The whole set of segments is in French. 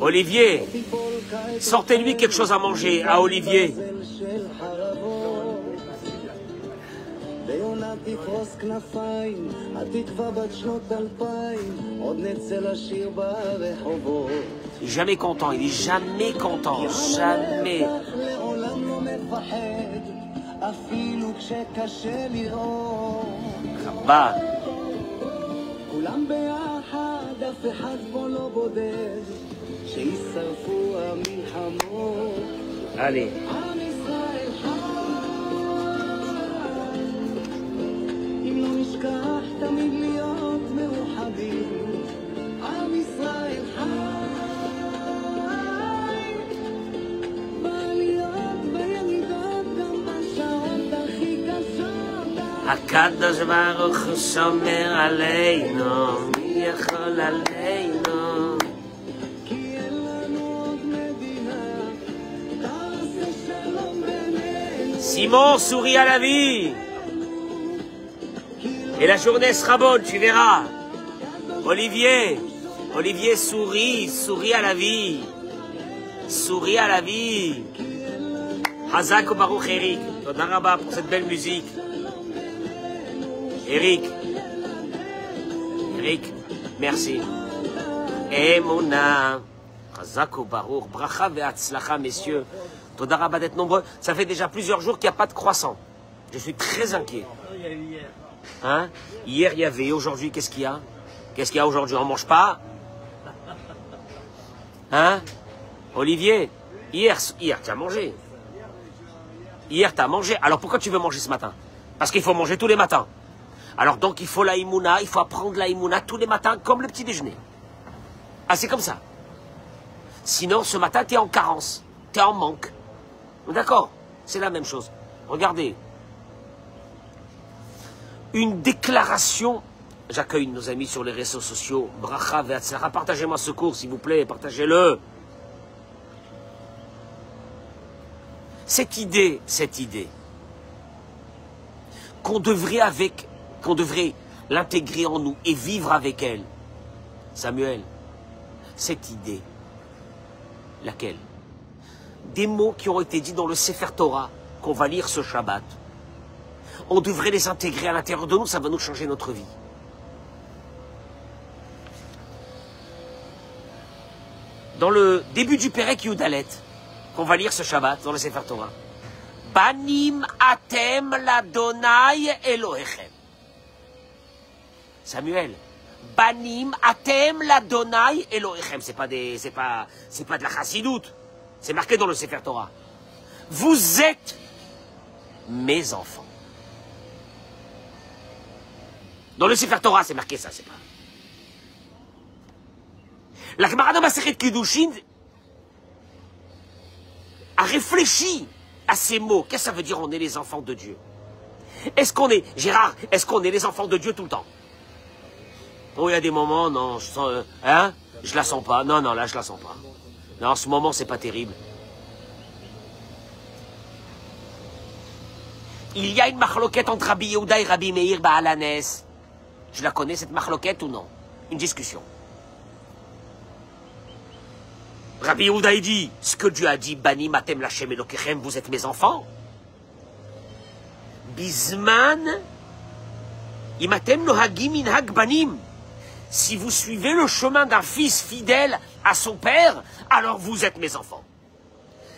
Olivier, sortez-lui quelque chose à manger, à Olivier. Il est jamais content, il est jamais content, jamais. Bah. Allez. הקדוש ברוך הוא שומר עלינו, מי יכול עלינו? Simon, souris à la vie. Et la journée sera bonne, tu verras. Olivier, Olivier, souris, souris à la vie. Souris à la vie. Hazak ou Baruch Eric. Toda Rabba pour cette belle musique. Eric, merci. Emouna, Chazak ou Baruch, Bracha ve'atzlacha, messieurs. Toda Rabba d'être nombreux. Ça fait déjà plusieurs jours qu'il n'y a pas de croissant. Je suis très inquiet. Hein? Hier il y avait, aujourd'hui qu'est-ce qu'il y a? Qu'est-ce qu'il y a aujourd'hui? On ne mange pas? Hein? Olivier, hier tu as mangé. Hier tu as mangé. Alors pourquoi tu veux manger ce matin? Parce qu'il faut manger tous les matins. Alors donc il faut la imouna, il faut apprendre la imouna tous les matins comme le petit déjeuner. Ah c'est comme ça. Sinon ce matin tu es en carence, tu es en manque. D'accord? C'est la même chose. Regardez. Une déclaration. J'accueille nos amis sur les réseaux sociaux. Bracha ve'atzlacha. Partagez-moi ce cours s'il vous plaît, partagez-le. Cette idée qu'on devrait l'intégrer en nous et vivre avec elle. Samuel, cette idée, laquelle? Des mots qui ont été dits dans le Sefer Torah, qu'on va lire ce Shabbat. On devrait les intégrer à l'intérieur de nous, ça va nous changer notre vie. Dans le début du Perek Yudalet, qu'on va lire ce Shabbat dans le Sefer Torah. Banim atem l'Adonai Elohechem. Samuel, Banim atem l'Adonai Elohechem. C'est pas de la chassidoute. C'est marqué dans le Sefer Torah. Vous êtes mes enfants. Dans le Sefer Torah, c'est marqué ça, c'est pas. La Gemara dans Masechet Kiddushin a réfléchi à ces mots. Qu'est-ce que ça veut dire on est les enfants de Dieu? Est-ce qu'on est, Gérard, est-ce qu'on est les enfants de Dieu tout le temps? Oh, il y a des moments, non, je sens, hein? Je la sens pas. Non, là, je la sens pas. Non, en ce moment, c'est pas terrible. Il y a une marloquette entre Rabbi Yehuda et Rabbi Meir Baalanes. Je la connais, cette marloquette, ou non? Une discussion. Rabbi Yehuda, il dit, ce que Dieu a dit, Bani Matem Lachem Elokechem, vous êtes mes enfants. Bisman, Imatem Nohagim Inhag Banim. Si vous suivez le chemin d'un fils fidèle à son père, alors vous êtes mes enfants.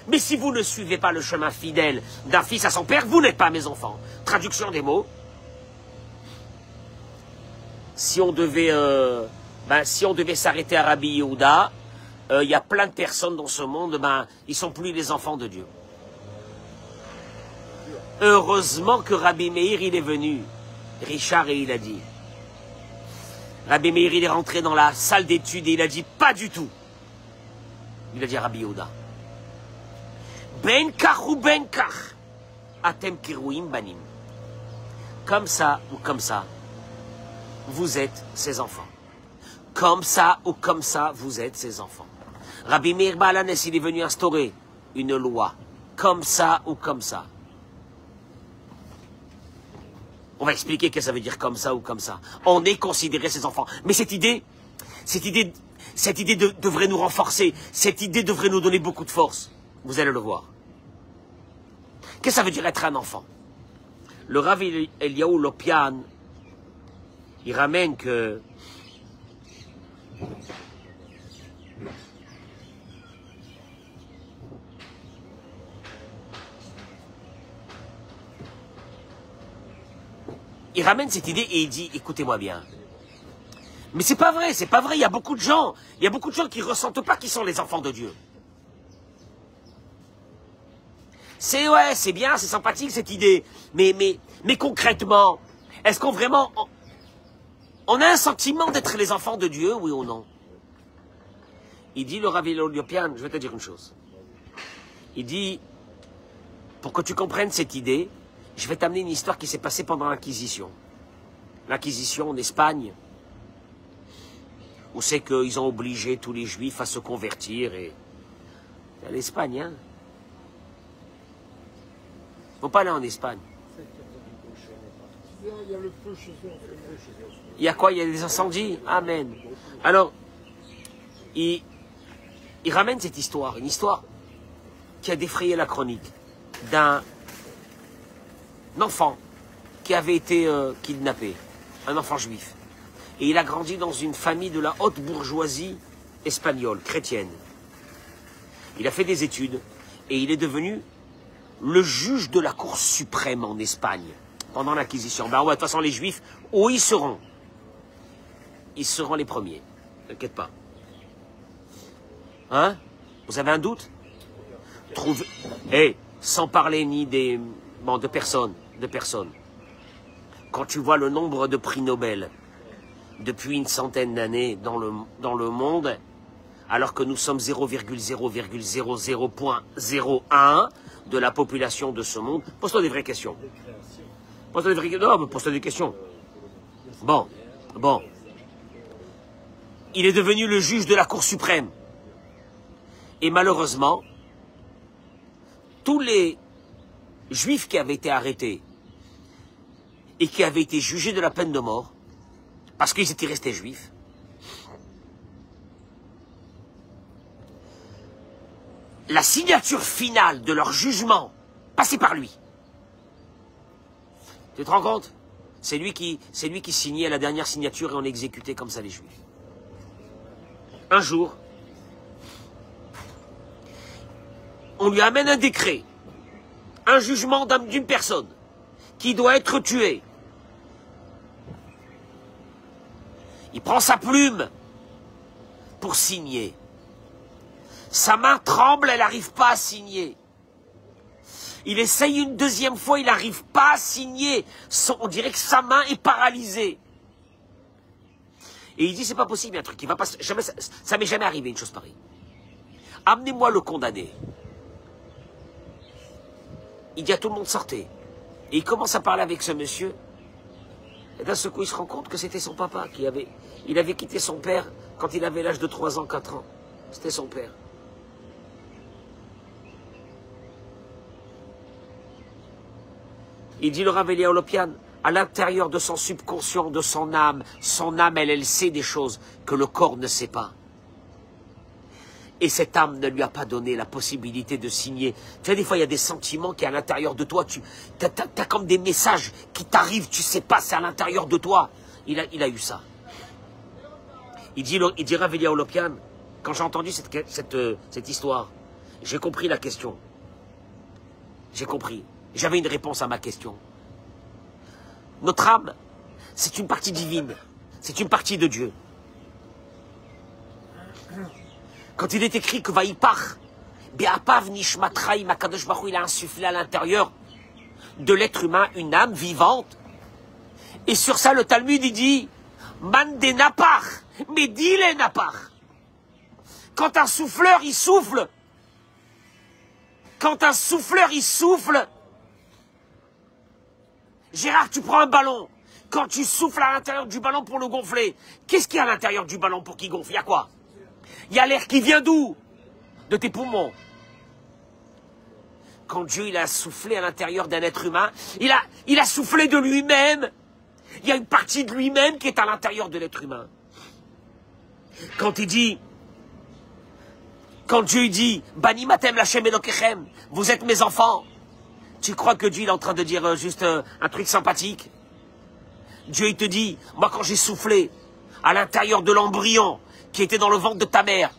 Mais si vous ne suivez pas le chemin fidèle d'un fils à son père, vous n'êtes pas mes enfants. Traduction des mots. Si on devait s'arrêter à Rabbi Yehuda, il y a plein de personnes dans ce monde, ils sont plus les enfants de Dieu. Heureusement que Rabbi Meir, il est venu. Richard, et il a dit. Rabbi Meir, il est rentré dans la salle d'études et il a dit, pas du tout. Il a dit à Rabbi Yehuda. Ben kach ou ben kach, atem kirouim banim. Comme ça ou comme ça, vous êtes ses enfants. Comme ça ou comme ça, vous êtes ses enfants. Rabbi Meir Baal HaNes, il est venu instaurer une loi, comme ça ou comme ça. On va expliquer ce que ça veut dire comme ça ou comme ça. On est considéré ses enfants. Mais cette idée devrait nous renforcer. Cette idée devrait nous donner beaucoup de force. Vous allez le voir. Qu'est-ce que ça veut dire être un enfant? Le Rav Eliyahu Lopian, il ramène que il ramène cette idée et il dit, écoutez-moi bien. Mais c'est pas vrai, il y a beaucoup de gens qui ressentent pas qu'ils sont les enfants de Dieu. C'est ouais, c'est bien, c'est sympathique cette idée. Mais concrètement, est-ce qu'on vraiment... On a un sentiment d'être les enfants de Dieu, oui ou non? Il dit, le Rav Lopian, je vais te dire une chose. Il dit, pour que tu comprennes cette idée, je vais t'amener une histoire qui s'est passée pendant l'Inquisition. L'Inquisition en Espagne, où c'est qu'ils ont obligé tous les Juifs à se convertir. Et... à l'Espagne, hein? Faut pas aller en Espagne. Il y a quoi? Il y a des incendies? Amen. Alors, il ramène cette histoire, une histoire qui a défrayé la chronique d'un enfant qui avait été kidnappé, un enfant juif. Et il a grandi dans une famille de la haute bourgeoisie espagnole, chrétienne. Il a fait des études et il est devenu le juge de la Cour suprême en Espagne pendant l'Inquisition. Ben ouais, de toute façon, les Juifs, où ils seront? Ils seront les premiers. T'inquiète pas. Hein? Vous avez un doute? Trouvez... Eh, sans parler ni des... Bon, de personnes. Quand tu vois le nombre de prix Nobel depuis une centaine d'années dans le monde, alors que nous sommes 0,0001 de la population de ce monde, pose-toi des vraies questions. Pose-toi des questions. Bon. Il est devenu le juge de la Cour suprême. Et malheureusement, tous les Juifs qui avaient été arrêtés et qui avaient été jugés de la peine de mort, parce qu'ils étaient restés juifs, la signature finale de leur jugement passait par lui. Tu te rends compte? C'est lui qui signait la dernière signature et on exécutait comme ça les Juifs. Un jour, on lui amène un décret, un jugement d'une personne qui doit être tuée. Il prend sa plume pour signer. Sa main tremble, elle n'arrive pas à signer. Il essaye une deuxième fois, il n'arrive pas à signer. On dirait que sa main est paralysée. Et il dit, c'est pas possible, il y a un truc qui va pas... Jamais, ça m'est jamais arrivé, une chose pareille. Amenez-moi le condamné. Il dit à tout le monde, sortez. Et il commence à parler avec ce monsieur. Et d'un seul coup, il se rend compte que c'était son papa il avait quitté son père quand il avait l'âge de 3 ans, 4 ans. C'était son père. Il dit le Rav Eliyahu Lopian, à l'intérieur de son subconscient, de son âme, elle sait des choses que le corps ne sait pas. Et cette âme ne lui a pas donné la possibilité de signer. Tu sais, des fois, il y a des sentiments qui, à l'intérieur de toi, t'as comme des messages qui t'arrivent, tu sais pas, c'est à l'intérieur de toi. Il a eu ça. Il dit Rav Eliyahu Lopian, quand j'ai entendu cette histoire, j'ai compris la question. J'ai compris. J'avais une réponse à ma question. Notre âme, c'est une partie divine. C'est une partie de Dieu. Quand il est écrit que Vaïpar, Be'apav Nishmatraim, Akadosh Baruch Hu, il a insufflé à l'intérieur de l'être humain une âme vivante. Et sur ça, le Talmud, il dit, Man de Napar, mais dis-les Napar. Quand un souffleur, il souffle. Quand un souffleur, il souffle. Gérard, tu prends un ballon. Quand tu souffles à l'intérieur du ballon pour le gonfler, qu'est-ce qu'il y a à l'intérieur du ballon pour qu'il gonfle? Il y a quoi? Il y a l'air qui vient d'où? de tes poumons. Quand Dieu il a soufflé à l'intérieur d'un être humain, il a soufflé de lui-même. Il y a une partie de lui-même qui est à l'intérieur de l'être humain. Quand Dieu dit, Bani matem lachem elokechem, vous êtes mes enfants. Tu crois que Dieu il est en train de dire juste un truc sympathique? Dieu il te dit, moi quand j'ai soufflé à l'intérieur de l'embryon qui était dans le ventre de ta mère,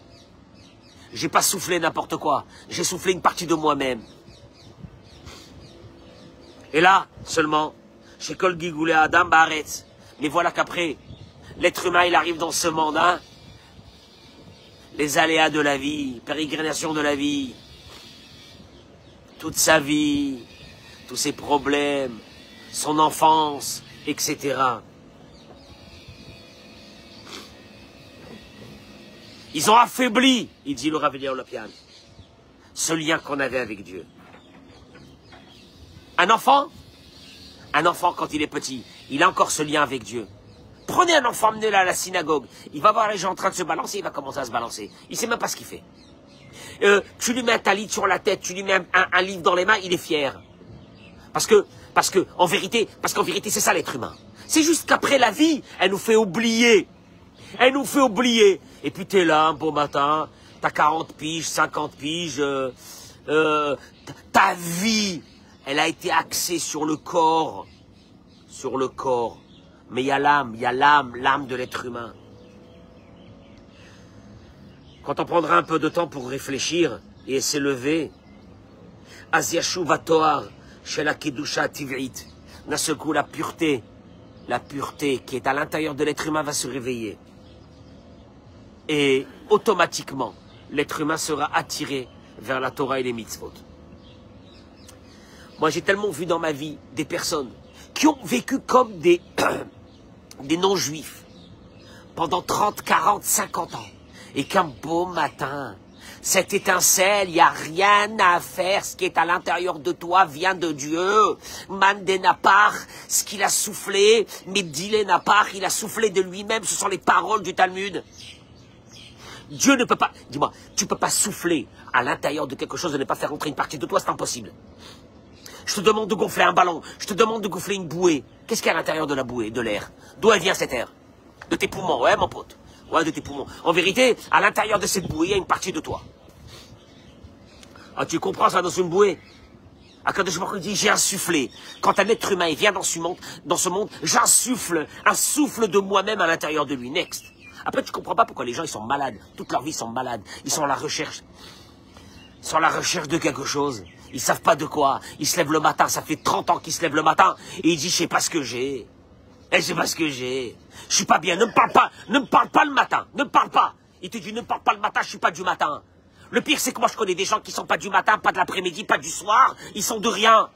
j'ai pas soufflé n'importe quoi, j'ai soufflé une partie de moi-même. Et là, seulement, chez Kol Gigoulé Adam Baaretz, mais voilà qu'après, l'être humain il arrive dans ce monde, hein, les aléas de la vie, pérégrination de la vie, toute sa vie, tous ses problèmes, son enfance, etc. Ils ont affaibli, il dit le Rav Elia Lopian, ce lien qu'on avait avec Dieu. Un enfant, quand il est petit, il a encore ce lien avec Dieu. Prenez un enfant, amenez-le à la synagogue. Il va voir les gens en train de se balancer, il va commencer à se balancer. Il ne sait même pas ce qu'il fait. Tu lui mets un talit sur la tête, tu lui mets un livre dans les mains, il est fier. Parce qu'en vérité, c'est ça l'être humain. C'est juste qu'après la vie, elle nous fait oublier. Elle nous fait oublier. Et puis tu es là un beau matin, t'as 40 piges, 50 piges, ta vie, elle a été axée sur le corps. Sur le corps. Mais il y a l'âme, l'âme de l'être humain. Quand on prendra un peu de temps pour réfléchir et s'élever, Aziashu va toar, chez la Kedusha Tivrit, d'un seul coup la pureté qui est à l'intérieur de l'être humain va se réveiller. Et automatiquement, l'être humain sera attiré vers la Torah et les mitzvot. Moi, j'ai tellement vu dans ma vie des personnes qui ont vécu comme des non-juifs pendant 30, 40, 50 ans. Et qu'un beau matin, cette étincelle, il n'y a rien à faire. Ce qui est à l'intérieur de toi vient de Dieu. Mandenapar, ce qu'il a soufflé, Medilenapar, il a soufflé de lui-même. Ce sont les paroles du Talmud. Dieu ne peut pas, dis-moi, tu ne peux pas souffler à l'intérieur de quelque chose et ne pas faire entrer une partie de toi, c'est impossible. Je te demande de gonfler un ballon, je te demande de gonfler une bouée. Qu'est-ce qu'il y a à l'intérieur de la bouée, de l'air? D'où elle vient cet air? De tes poumons, ouais mon pote. Ouais, de tes poumons. En vérité, à l'intérieur de cette bouée, il y a une partie de toi. Ah, tu comprends ça dans une bouée? Ah, quand je me dis, j'ai insufflé. Quand un être humain il vient dans ce monde, j'insuffle un souffle de moi-même à l'intérieur de lui. Next. Après, tu comprends pas pourquoi les gens, ils sont malades. Toute leur vie, ils sont malades. Ils sont à la recherche. Ils sont à la recherche de quelque chose. Ils savent pas de quoi. Ils se lèvent le matin. Ça fait 30 ans qu'ils se lèvent le matin. Et ils disent, je sais pas ce que j'ai. Je sais pas ce que j'ai. Je suis pas bien. Ne me parle pas. Ne me parle pas le matin. Ne me parle pas. Il te dit, ne me parle pas le matin. Je suis pas du matin. Le pire, c'est que moi, je connais des gens qui sont pas du matin, pas de l'après-midi, pas du soir. Ils sont de rien.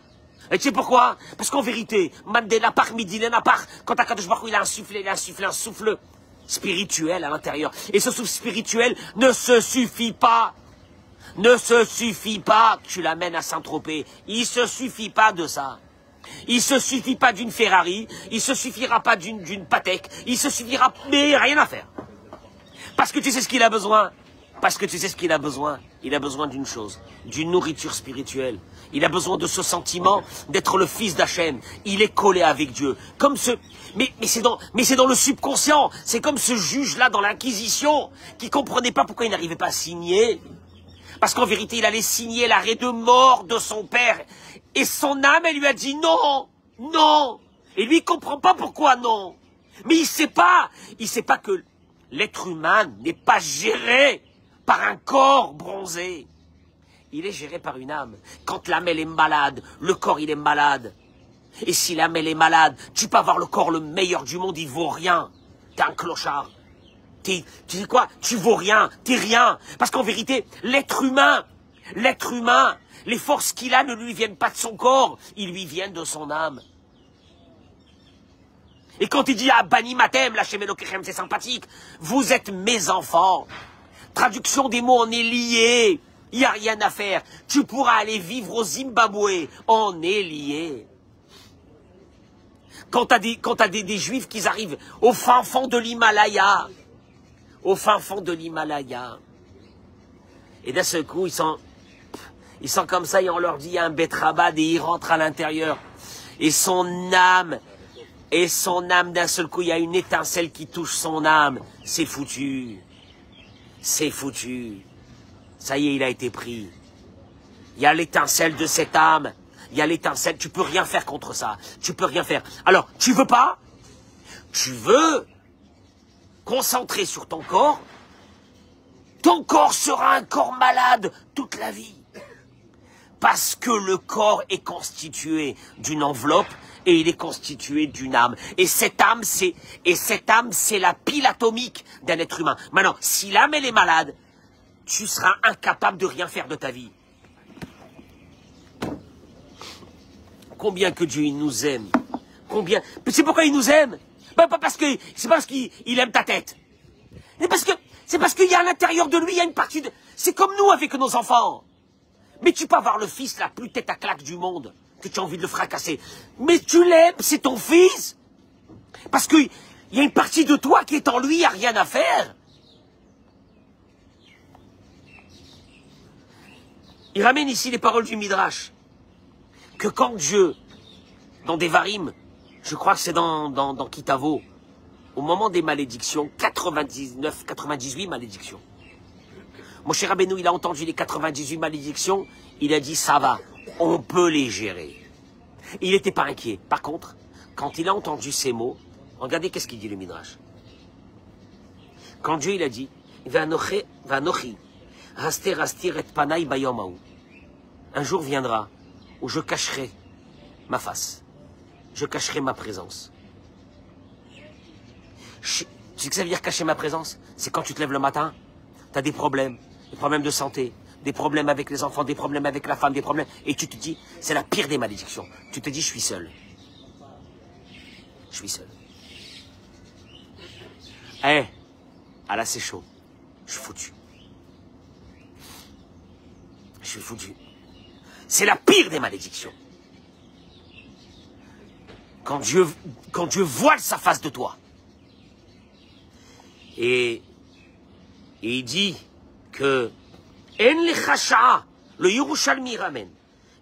Et tu sais pourquoi? Parce qu'en vérité, Mandela par midi, par, quand Akadosh Baruch Hu, il a insufflé un souffle spirituel à l'intérieur. Et ce souffle spirituel ne se suffit pas. Ne se suffit pas que tu l'amènes à Saint-Tropez. Il se suffit pas de ça. Il se suffit pas d'une Ferrari. Il se suffira pas d'une Patek. Il se suffira, mais rien à faire. Parce que tu sais ce qu'il a besoin. Parce que tu sais ce qu'il a besoin. Il a besoin d'une chose, d'une nourriture spirituelle. Il a besoin de ce sentiment d'être le fils d'Hachem. Il est collé avec Dieu. Comme ce, mais c'est dans le subconscient. C'est comme ce juge-là dans l'Inquisition qui comprenait pas pourquoi il n'arrivait pas à signer. Parce qu'en vérité, il allait signer l'arrêt de mort de son père. Et son âme, elle lui a dit non, non. Et lui, il comprend pas pourquoi non. Mais il sait pas que l'être humain n'est pas géré par un corps bronzé. Il est géré par une âme. Quand l'âme, elle est malade, le corps, il est malade. Et si l'âme, elle est malade, tu peux avoir le corps le meilleur du monde, il vaut rien. T'es un clochard. Tu sais quoi? Tu vaux rien, t'es rien. Parce qu'en vérité, l'être humain, les forces qu'il a ne lui viennent pas de son corps, ils lui viennent de son âme. Et quand il dit ah Bani Matem, la Shemelokechem, c'est sympathique, vous êtes mes enfants. Traduction des mots, on est liés. Il n'y a rien à faire. Tu pourras aller vivre au Zimbabwe. On est liés. Quand t'as des juifs qui arrivent au fin fond de l'Himalaya, Et d'un seul coup, ils sont comme ça et on leur dit, il y a un betrabad et ils rentrent à l'intérieur. Et son âme, d'un seul coup, il y a une étincelle qui touche son âme. C'est foutu. C'est foutu. Ça y est, il a été pris. Il y a l'étincelle de cette âme. Il y a l'étincelle. Tu peux rien faire contre ça. Tu peux rien faire. Alors, tu veux pas? Tu veux concentrer sur ton corps? Ton corps sera un corps malade toute la vie. Parce que le corps est constitué d'une enveloppe et il est constitué d'une âme. Et cette âme, c'est la pile atomique d'un être humain. Maintenant, si l'âme, elle est malade, tu seras incapable de rien faire de ta vie. Combien que Dieu il nous aime. Combien. C'est pourquoi il nous aime. C'est pas parce qu'il aime ta tête. C'est parce qu'il y a à l'intérieur de lui, il y a une partie de... C'est comme nous avec nos enfants. Mais tu peux avoir le fils la plus tête à claque du monde, que tu as envie de le fracasser. Mais tu l'aimes, c'est ton fils. Parce qu'il y a une partie de toi qui est en lui, il n'y a rien à faire. Il ramène ici les paroles du Midrash. Que quand Dieu, dans des varim, je crois que c'est dans Kitavo, au moment des malédictions, 98 malédictions. Mon cher Rabbeinu, il a entendu les 98 malédictions, il a dit ça va, on peut les gérer. Il n'était pas inquiet. Par contre, quand il a entendu ces mots, regardez qu'est-ce qu'il dit le Midrash. Quand Dieu il a dit, Vanochi, raster rastir et panai bayomaou. Un jour viendra où je cacherai ma face, je cacherai ma présence. Tu sais ce que ça veut dire cacher ma présence? C'est quand tu te lèves le matin, tu as des problèmes de santé, des problèmes avec les enfants, des problèmes avec la femme, des problèmes, et tu te dis, c'est la pire des malédictions. Tu te dis, je suis seul. Je suis seul. Ah là c'est chaud. Je suis foutu. Je suis foutu. C'est la pire des malédictions. Quand Dieu voile sa face de toi. Et il dit que En lechacha, le Yerushalmi ramène.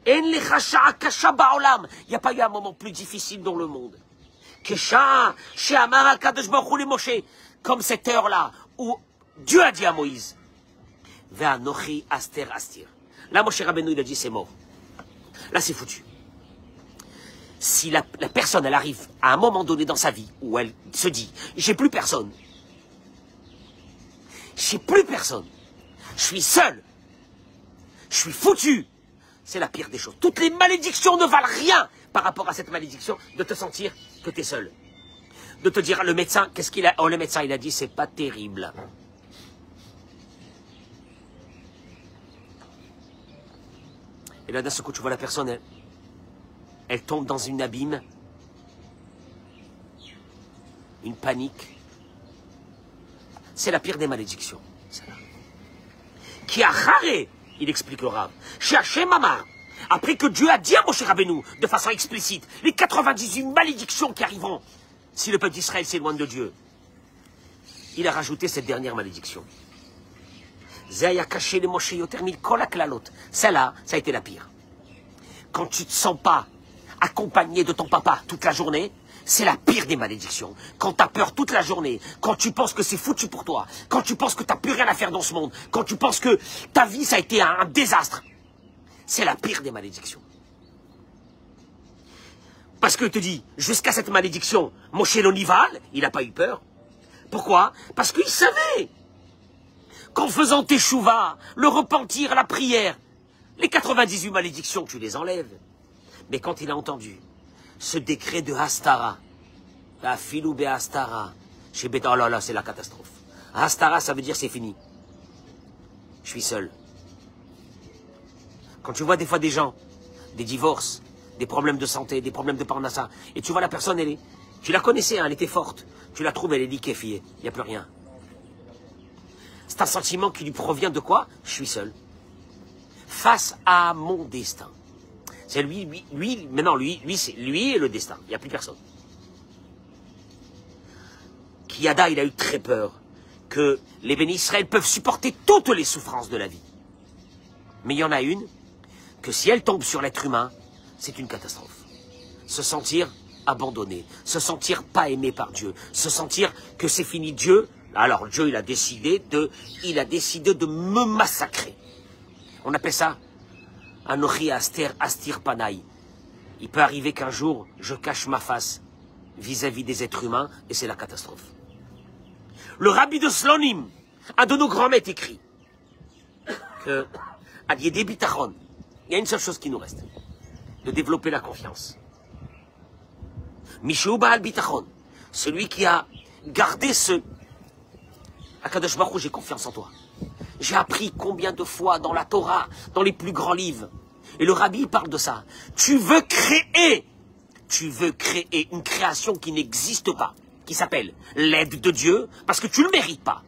En lechacha kasha ba'olam. Il n'y a pas eu un moment plus difficile dans le monde. Kesha, she'amar HaKadosh Baruch Hu le Moshe. Comme cette heure-là où Dieu a dit à Moïse, Ve'anochi aster astir. Là, Moshe Rabbeinu, il a dit, c'est mort. Là, c'est foutu. Si la personne, elle arrive à un moment donné dans sa vie où elle se dit, j'ai plus personne. J'ai plus personne. Je suis seul. Je suis foutu. C'est la pire des choses. Toutes les malédictions ne valent rien par rapport à cette malédiction de te sentir que tu es seul. De te dire, le médecin, qu'est-ce qu'il a? Oh, le médecin, il a dit, c'est pas terrible. Et là, d'un seul coup, tu vois la personne, elle tombe dans une abîme, une panique. C'est la pire des malédictions. Qui a raré, il explique le Rav, chez Hachem Amar, après que Dieu a dit à Moshe Rabbeinu, de façon explicite, les 98 malédictions qui arriveront si le peuple d'Israël s'éloigne de Dieu. Il a rajouté cette dernière malédiction. Celle-là, ça a été la pire. Quand tu ne te sens pas accompagné de ton papa toute la journée, c'est la pire des malédictions. Quand tu as peur toute la journée, quand tu penses que c'est foutu pour toi, quand tu penses que tu n'as plus rien à faire dans ce monde, quand tu penses que ta vie, ça a été un désastre, c'est la pire des malédictions. Parce que je te dis, jusqu'à cette malédiction, Moshe Lonival, il n'a pas eu peur. Pourquoi? Parce qu'il savait qu'en faisant tes chouvas, le repentir, la prière, les 98 malédictions, tu les enlèves. Mais quand il a entendu ce décret de Hastara, la filou be Hastara, chez Beta, oh là là, c'est la catastrophe. Hastara, ça veut dire c'est fini. Je suis seul. Quand tu vois des fois des gens, des divorces, des problèmes de santé, des problèmes de parnassa, et tu vois la personne, tu la connaissais, hein, elle était forte. Tu la trouves, elle est liquéfiée. Il n'y a plus rien. C'est un sentiment qui lui provient de quoi? Je suis seul. Face à mon destin. C'est lui, maintenant lui est le destin. Il n'y a plus personne. Kiyada, il a eu très peur que les bénis Israël peuvent supporter toutes les souffrances de la vie. Mais il y en a une que si elle tombe sur l'être humain, c'est une catastrophe. Se sentir abandonné, se sentir pas aimé par Dieu, se sentir que c'est fini. Dieu, alors Dieu il a décidé de me massacrer. On appelle ça Anochi Astir Panaï. Il peut arriver qu'un jour, je cache ma face vis-à-vis des êtres humains et c'est la catastrophe. Le rabbi de Slonim, un de nos grands maîtres, écrit que à Yedé Bitachon, il y a une seule chose qui nous reste, de développer la confiance. Mishou Baal Bitachon, celui qui a gardé ce Akadosh Baruch Hu, j'ai confiance en toi. J'ai appris combien de fois dans la Torah, dans les plus grands livres, et le rabbi parle de ça. Tu veux créer une création qui n'existe pas, qui s'appelle l'aide de Dieu, parce que tu ne le mérites pas.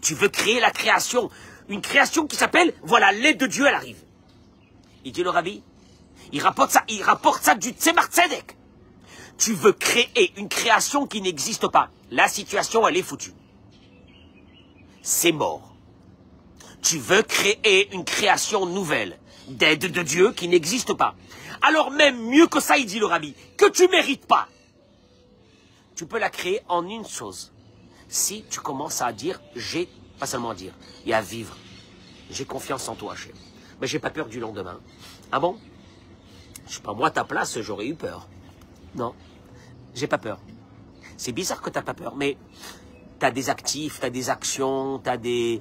Tu veux créer la création, une création qui s'appelle, voilà, l'aide de Dieu, elle arrive. Il dit le rabbi, il rapporte ça du Tzemar Tzedek. Tu veux créer une création qui n'existe pas. La situation, elle est foutue. C'est mort. Tu veux créer une création nouvelle, d'aide de Dieu qui n'existe pas. Alors même mieux que ça, il dit le rabbi, que tu mérites pas. Tu peux la créer en une chose. Si tu commences à dire, pas seulement à dire, et à vivre, j'ai confiance en toi, Hachem. Mais j'ai pas peur du lendemain. Ah bon? Je sais pas, moi, à ta place, j'aurais eu peur. Non, j'ai pas peur. C'est bizarre que t'as pas peur, mais t'as des actifs, t'as des actions, t'as des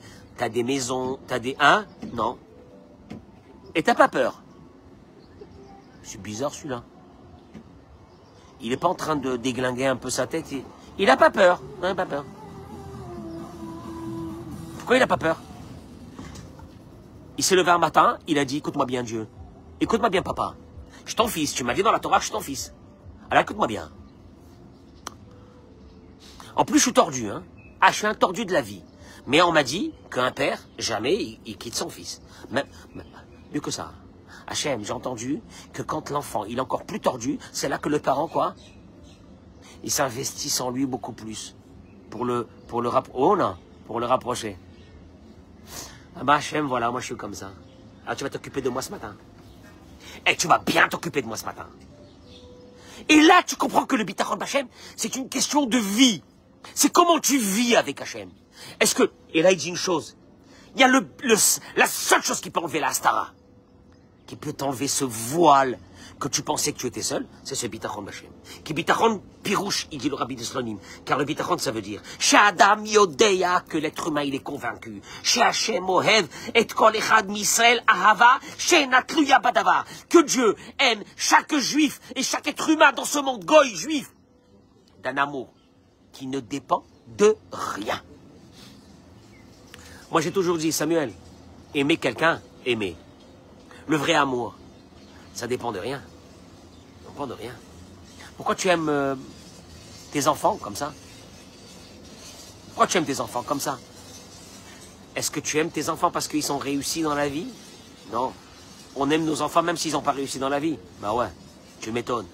maisons, t'as des... Hein? Non. Et t'as pas peur. C'est bizarre celui-là. Il est pas en train de déglinguer un peu sa tête. Il a pas peur. Il a pas peur. Pourquoi il a pas peur? Il s'est levé un matin, il a dit, écoute-moi bien Dieu. Écoute-moi bien papa. Je suis ton fils. Tu m'as dit dans la Torah que je suis ton fils. Alors écoute-moi bien. En plus je suis tordu. Hein. Ah, je suis un tordu de la vie. Mais on m'a dit qu'un père, jamais, il quitte son fils. Même, mieux que ça. Hachem, j'ai entendu que quand l'enfant, il est encore plus tordu, c'est là que le parent, quoi, il s'investit en lui beaucoup plus. Pour le rapprocher. Ah bah Hachem, voilà, moi je suis comme ça. Alors tu vas t'occuper de moi ce matin. Et tu vas bien t'occuper de moi ce matin. Et là, tu comprends que le bitachon d'Hachem, c'est une question de vie. C'est comment tu vis avec Hachem. Est-ce que... Et là, il dit une chose. Il y a la seule chose qui peut enlever la Astara, qui peut t'enlever ce voile que tu pensais que tu étais seul, c'est ce bitachon d'Hachem. Qui bitachon pirouche, il dit le rabbi de Slonim. Car le bitachon, ça veut dire chez Adam Yodeya, que l'être humain, il est convaincu. Chez Hachem Ohev, et kol echad misrael ahava, chez Natluya Badavar. Que Dieu aime chaque juif et chaque être humain dans ce monde, goy, juif, d'un amour qui ne dépend de rien. Moi, j'ai toujours dit, Samuel, aimer quelqu'un, aimer. Le vrai amour, ça dépend de rien. Ça dépend de rien. Pourquoi tu aimes tes enfants comme ça? Pourquoi tu aimes tes enfants comme ça? Est-ce que tu aimes tes enfants parce qu'ils sont réussis dans la vie? Non. On aime nos enfants même s'ils n'ont pas réussi dans la vie. Bah ouais, tu m'étonnes.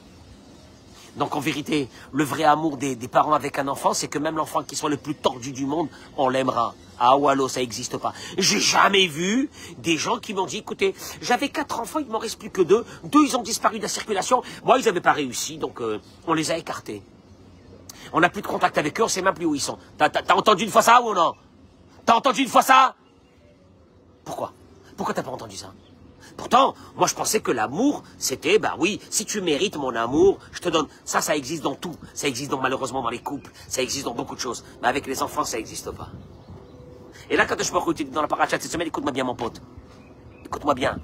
Donc en vérité, le vrai amour des parents avec un enfant, c'est que même l'enfant qui soit le plus tordu du monde, on l'aimera. Ah wallo, ça n'existe pas. J'ai jamais vu des gens qui m'ont dit, écoutez, j'avais 4 enfants, il m'en reste plus que 2. 2, ils ont disparu de la circulation. Moi, ils n'avaient pas réussi, donc on les a écartés. On n'a plus de contact avec eux, on ne sait même plus où ils sont. T'as entendu une fois ça ou non? T'as entendu une fois ça? Pourquoi? Pourquoi t'as pas entendu ça? Pourtant, moi je pensais que l'amour, c'était, bah oui, si tu mérites mon amour, je te donne. Ça existe dans tout. Ça existe malheureusement dans les couples. Ça existe dans beaucoup de choses. Mais avec les enfants, ça n'existe pas. Et là, quand je peux écouter dans la paracha cette semaine, écoute-moi bien mon pote. Écoute-moi bien.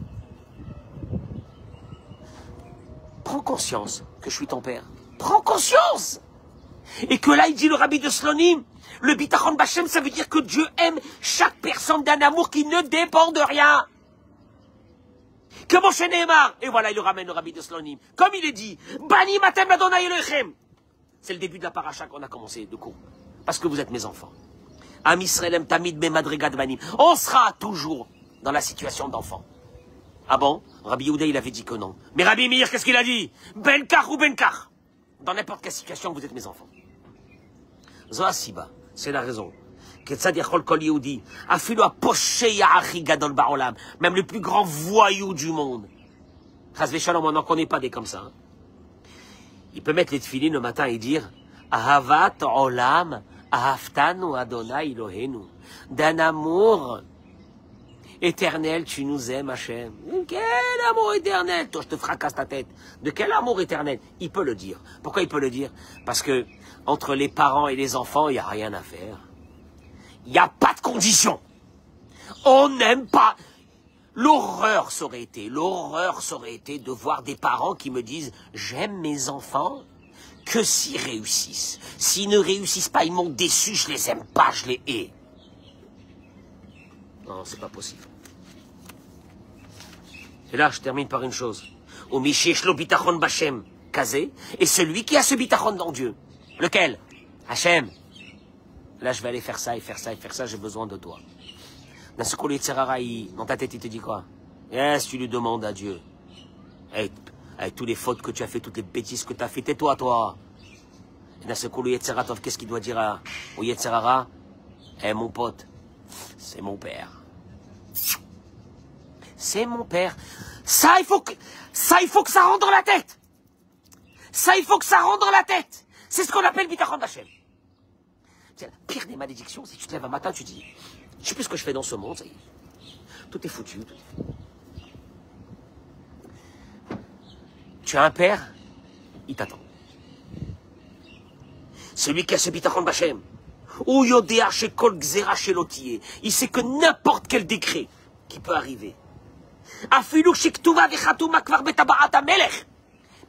Prends conscience que je suis ton père. Prends conscience! Et que là, il dit le rabbi de Slonim, le bitachon b'Hachem, ça veut dire que Dieu aime chaque personne d'un amour qui ne dépend de rien. Comme chez Neymar. Et voilà, il le ramène le rabbi de Slonim. Comme il est dit, Bani matem Adonai Elohim. C'est le début de la paracha qu'on a commencé, de cours. Parce que vous êtes mes enfants. Am Yisraelem tamid be madrigat banim. On sera toujours dans la situation d'enfant. Ah bon? Rabbi Yehuda, il avait dit que non. Mais Rabbi Meir, qu'est-ce qu'il a dit? Benkar ou Benkar. Dans n'importe quelle situation, vous êtes mes enfants. Zoasiba, c'est la raison. Même le plus grand voyou du monde. Chas v'shalom, on n'en connaît pas des comme ça. Hein. Il peut mettre les tefilines le matin et dire Ahavat olam, ahaftanu Adonai Elohenu. D'un amour éternel, tu nous aimes, Hachem. Quel amour éternel? Toi, je te fracasse ta tête. De quel amour éternel? Il peut le dire. Pourquoi il peut le dire? Parce que entre les parents et les enfants, il n'y a rien à faire. Il n'y a pas de condition. On n'aime pas. L'horreur ça aurait été de voir des parents qui me disent « J'aime mes enfants que s'ils réussissent. S'ils ne réussissent pas, ils m'ont déçu, je les aime pas, je les hais. » Non, c'est pas possible. Et là, je termine par une chose. « Au Mishesh lo bitachon b'Hashem, kazé, et celui qui a ce bitachon dans Dieu. Lequel? Hachem. Là, je vais aller faire ça et faire ça et faire ça, j'ai besoin de toi. » Dans ce coup, le Yetzirara, dans ta tête, il te dit quoi? Yes, tu lui demandes à Dieu. Avec toutes les fautes que tu as fait, toutes les bêtises que tu as fait, tais-toi, toi. Et dans ce coup, le Yetzirara, qu'est-ce qu'il doit dire au Yetzirara? Mon pote, c'est mon père. C'est mon père. Ça, il faut que ça rentre dans la tête. Ça, il faut que ça rentre dans la tête. C'est ce qu'on appelle Bitachon d'Hachem. C'est la pire des malédictions, si tu te lèves un matin, tu dis... Je sais plus ce que je fais dans ce monde, ça y est. Tout est foutu. Tu as un père, il t'attend. Celui qui a ce bitachon b'Hashem, ou yodéa chez kol gzera chez l'otier, il sait que n'importe quel décret qui peut arriver. Afilu shektuva vechatuma kvar betabarat hamelech.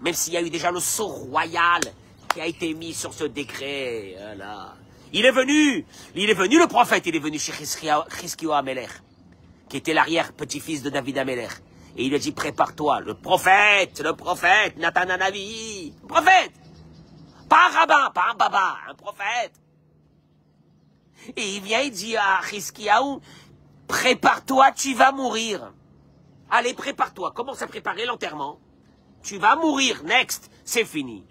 Même s'il y a eu déjà le sceau royal qui a été mis sur ce décret, voilà. Il est venu le prophète, il est venu chez Chizkiyahu Amelech, qui était l'arrière-petit-fils de David Amelech. Et il lui a dit, prépare-toi, le prophète, Nathan Hanavi, le prophète, pas un rabbin, pas un baba, un prophète. Et il vient, il dit à Chizkiyahu, prépare-toi, tu vas mourir. Allez, prépare-toi, commence à préparer l'enterrement. Tu vas mourir, next, c'est fini.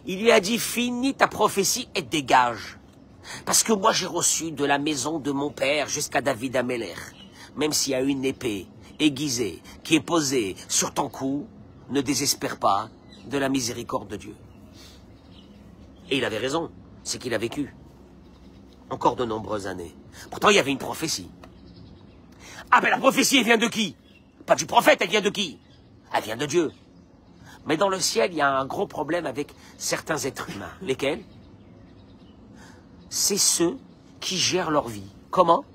Il lui a dit, finis ta prophétie et dégage. Parce que moi, j'ai reçu de la maison de mon père jusqu'à David Amelech. Même s'il y a une épée aiguisée qui est posée sur ton cou, ne désespère pas de la miséricorde de Dieu. Et il avait raison, c'est qu'il a vécu encore de nombreuses années. Pourtant, il y avait une prophétie. Ah ben la prophétie, elle vient de qui? Pas du prophète, elle vient de qui? Elle vient de Dieu. Mais dans le ciel, il y a un gros problème avec certains êtres humains. Lesquels? C'est ceux qui gèrent leur vie. Comment?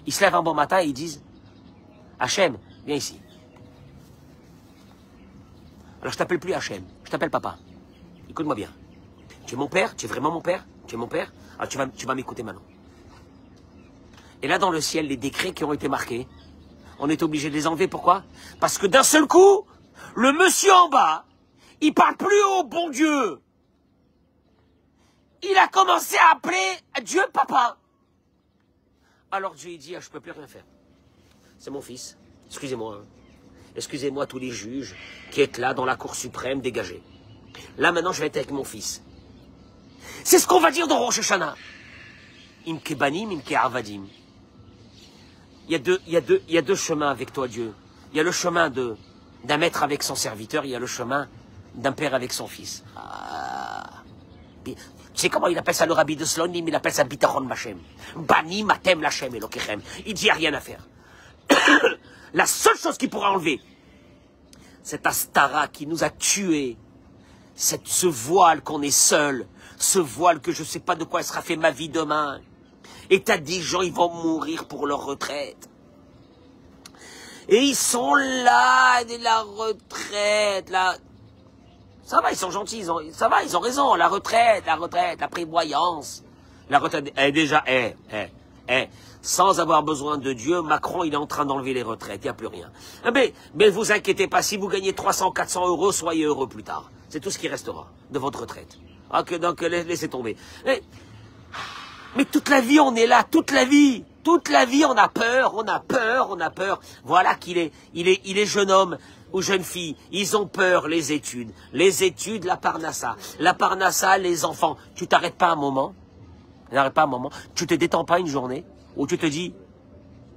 Ils se lèvent un bon matin et ils disent « Hachem, viens ici. » Alors je t'appelle plus Hachem, je t'appelle papa. Écoute-moi bien. Tu es mon père? Tu es vraiment mon père? Tu es mon père? Alors tu vas m'écouter maintenant. Et là, dans le ciel, les décrets qui ont été marqués, on est obligé de les enlever. Pourquoi? Parce que d'un seul coup, le monsieur en bas, il parle plus au bon Dieu. Il a commencé à appeler Dieu papa. Alors Dieu dit, je peux plus rien faire. C'est mon fils. Excusez-moi. Hein. Excusez-moi tous les juges qui êtes là dans la Cour suprême, dégagés. Là maintenant, je vais être avec mon fils. C'est ce qu'on va dire dans Rosh Hashanah. Imke banim, imke avadim. Il y a deux chemins avec toi, Dieu. Il y a le chemin d'un maître avec son serviteur, il y a le chemin d'un père avec son fils. Tu sais comment il appelle ça le rabbi de Slonim? Il appelle ça bitachon b'Hashem. Bani matem lachem elokechem. Il dit, il n'y a rien à faire. La seule chose qui pourra enlever cette astara qui nous a tués, ce voile qu'on est seul, ce voile que je ne sais pas de quoi sera fait ma vie demain. Et t'as des gens, ils vont mourir pour leur retraite. Et ils sont là, la retraite, là. Ça va, ils sont gentils, ça va, ils ont raison. La retraite, la prévoyance. La retraite, déjà, sans avoir besoin de Dieu, Macron, il est en train d'enlever les retraites, il n'y a plus rien. Mais vous inquiétez pas, si vous gagnez 300, 400 euros, soyez heureux plus tard. C'est tout ce qui restera de votre retraite. Donc, laissez tomber. Mais toute la vie, on est là, toute la vie. Toute la vie, on a peur. Voilà qu'il est, il est jeune homme ou jeune fille. Ils ont peur, les études, la parnassa, les enfants. Tu t'arrêtes pas un moment. N'arrête pas un moment. Tu te détends pas une journée où tu te dis,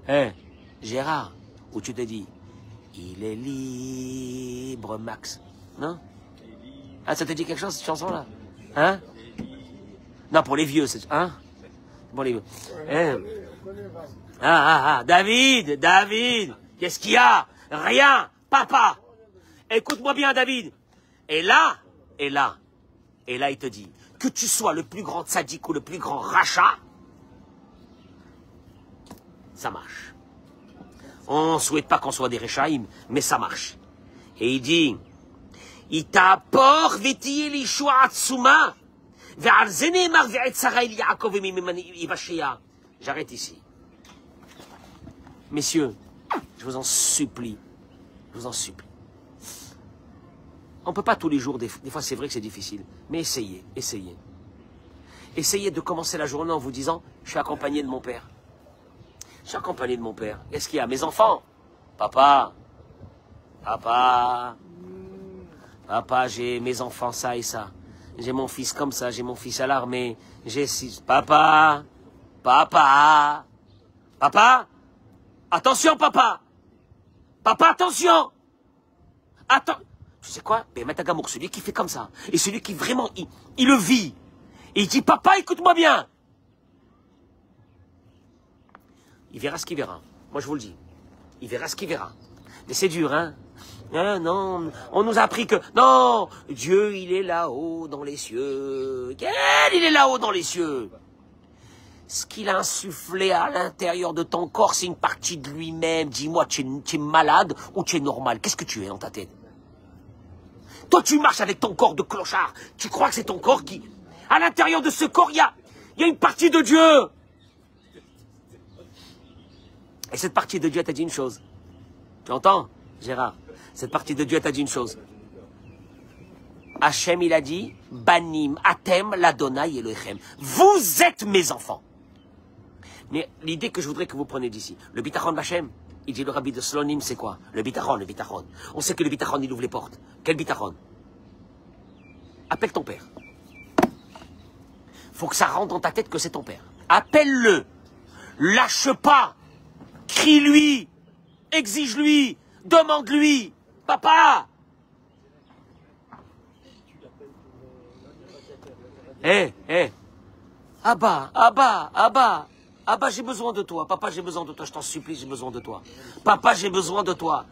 hé, Gérard, où tu te dis, il est libre, Max. Non? Ah, ça te dit quelque chose, cette chanson-là? Hein? Non, pour les vieux, c'est... Hein? Pour les vieux. Hein? David, qu'est-ce qu'il y a? Rien, papa. Écoute-moi bien, David. Et là, il te dit, que tu sois le plus grand sadique ou le plus grand rachat, ça marche. On ne souhaite pas qu'on soit des Rechaïm, mais ça marche. Et il dit, j'arrête ici. Messieurs, je vous en supplie, on ne peut pas tous les jours, des fois c'est vrai que c'est difficile, mais essayez. Essayez de commencer la journée en vous disant, je suis accompagné de mon père. Qu'est-ce qu'il y a? Mes enfants? Papa, j'ai mes enfants ça et ça. J'ai mon fils comme ça, j'ai mon fils à l'armée. J'ai 6... Papa, attention papa, attention. Tu sais quoi? Matagamour, celui qui fait comme ça, et celui qui vraiment, il le vit. Et il dit, papa, écoute-moi bien. Il verra ce qu'il verra. Moi, je vous le dis. Il verra ce qu'il verra. Mais c'est dur, hein? Non, on nous a appris que... Non, Dieu, il est là-haut dans les cieux. Il est là-haut dans les cieux. Ce qu'il a insufflé à l'intérieur de ton corps, c'est une partie de lui-même. Dis-moi, tu es malade ou tu es normal? Qu'est-ce que tu es dans ta tête? Toi, tu marches avec ton corps de clochard. Tu crois que c'est ton corps qui... À l'intérieur de ce corps, il y a une partie de Dieu. Et cette partie de Dieu t'a dit une chose. Tu entends, Gérard? Cette partie de Dieu t'a dit une chose. Hachem, il a dit, Banim, Atem, l'Adonai Elohim. Vous êtes mes enfants. Mais l'idée que je voudrais que vous preniez d'ici, le bitachon d'Hachem, il dit le rabbi de Slonim, c'est quoi? Le bitachon. On sait que le bitachon, il ouvre les portes. Quel bitachon? Appelle ton père. Faut que ça rentre dans ta tête que c'est ton père. Appelle-le. Lâche pas. Crie-lui. Exige-lui. Demande-lui. Papa. Abba, j'ai besoin de toi. Papa, j'ai besoin de toi. Je t'en supplie, j'ai besoin de toi. Papa, j'ai besoin de toi.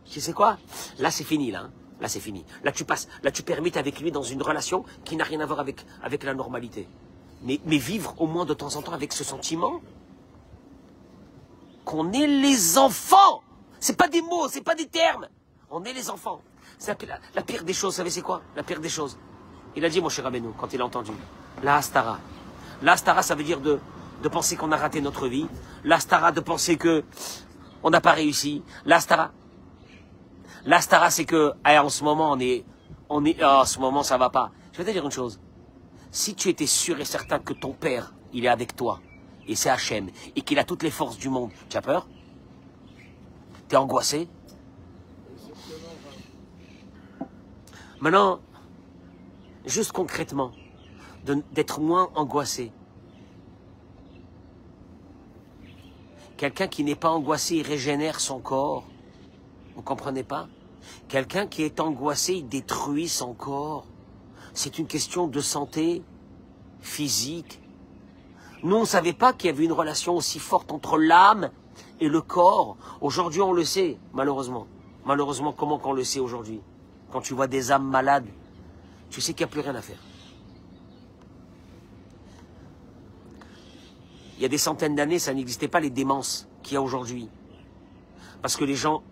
Tu sais quoi? Là, c'est fini, là. Là, c'est fini. Là, tu passes. Là, tu permets avec lui dans une relation qui n'a rien à voir avec la normalité. Mais vivre au moins de temps en temps avec ce sentiment qu'on est les enfants. C'est pas des mots, c'est pas des termes. On est les enfants. C'est la pire des choses, vous savez c'est quoi? La pire des choses. Il a dit, mon cher Rabbeinu, quand il a entendu, la Hastara. La Hastara, ça veut dire de penser qu'on a raté notre vie. La Hastara, de penser que on n'a pas réussi. La Hastara, c'est que, en ce moment, en ce moment, ça va pas. Je vais te dire une chose. Si tu étais sûr et certain que ton père, il est avec toi, et c'est Hachem, et qu'il a toutes les forces du monde, tu as peur? T'es angoissé? Maintenant, juste concrètement, d'être moins angoissé. Quelqu'un qui n'est pas angoissé, il régénère son corps. Vous comprenez pas? Quelqu'un qui est angoissé, il détruit son corps. C'est une question de santé physique. Nous, on ne savait pas qu'il y avait une relation aussi forte entre l'âme et le corps. Aujourd'hui, on le sait, malheureusement. Malheureusement, comment qu'on le sait aujourd'hui? Quand tu vois des âmes malades, tu sais qu'il n'y a plus rien à faire. Il y a des centaines d'années, ça n'existait pas les démences qu'il y a aujourd'hui. Parce que les gens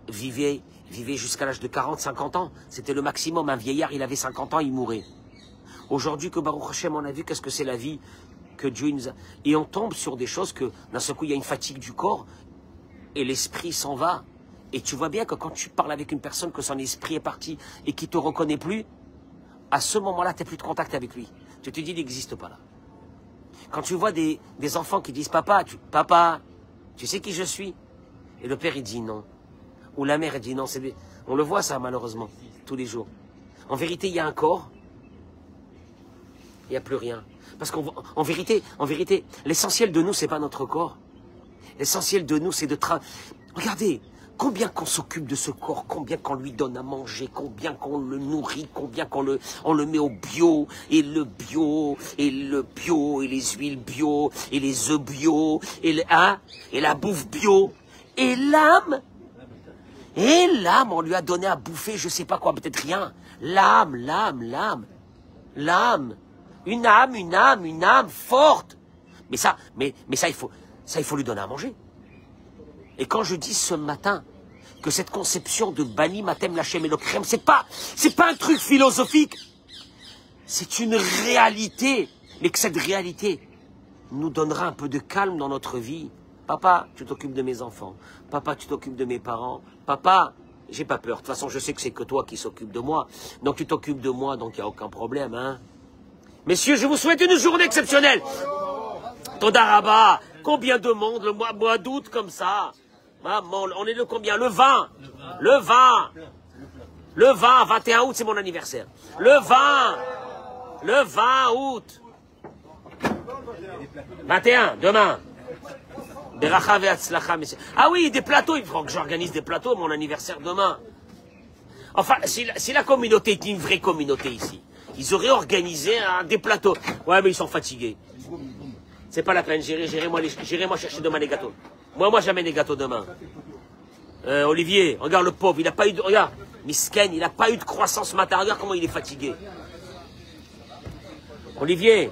vivaient jusqu'à l'âge de 40, 50 ans. C'était le maximum. Un vieillard, il avait 50 ans, il mourait. Aujourd'hui, que Baruch Hashem, on a vu qu'est-ce que c'est la vie que Dieu nous a... Et on tombe sur des choses que, d'un seul coup, il y a une fatigue du corps et l'esprit s'en va. Et tu vois bien que quand tu parles avec une personne, que son esprit est parti et qui ne te reconnaît plus, à ce moment-là, tu n'as plus de contact avec lui. Tu te dis, il n'existe pas là. Quand tu vois des enfants qui disent, papa, tu sais qui je suis? Et le père, il dit non. Ou la mère, elle dit non. On le voit ça, malheureusement, tous les jours. En vérité, il y a un corps. Il n'y a plus rien. Parce qu'en vérité, l'essentiel de nous, c'est pas notre corps. L'essentiel de nous, c'est de travailler. Regardez, combien qu'on s'occupe de ce corps, combien qu'on lui donne à manger, combien qu'on le nourrit, combien on le met au bio, et le bio, et le bio, et les huiles bio, et les œufs bio, et la bouffe bio. Et l'âme, on lui a donné à bouffer, je sais pas quoi, peut-être rien. L'âme. Une âme forte. Mais ça, il faut lui donner à manger. Et quand je dis ce matin que cette conception de Bani Matem Lachem Elokrem, c'est pas un truc philosophique. C'est une réalité. Mais que cette réalité nous donnera un peu de calme dans notre vie. Papa, tu t'occupes de mes enfants. Papa, tu t'occupes de mes parents. Papa, j'ai pas peur. De toute façon, je sais que c'est que toi qui s'occupe de moi. Donc tu t'occupes de moi, donc il n'y a aucun problème, hein. Messieurs, je vous souhaite une journée exceptionnelle. Toda Rabba, combien de monde le mois d'août comme ça? Maman, on est le combien? Le 20. Le 21 août, c'est mon anniversaire. Le 20 août. 21, demain. Ah oui, des plateaux. Il faut que j'organise des plateaux, mon anniversaire demain. Enfin, si la communauté est une vraie communauté ici, ils auraient organisé des plateaux. Ouais, mais ils sont fatigués. C'est pas la peine, j'irai moi chercher demain les gâteaux. Moi j'amène les gâteaux demain. Olivier, regarde le pauvre, il a pas eu de... Regarde, Misken, il n'a pas eu de croissance ce matin. Regarde comment il est fatigué. Olivier.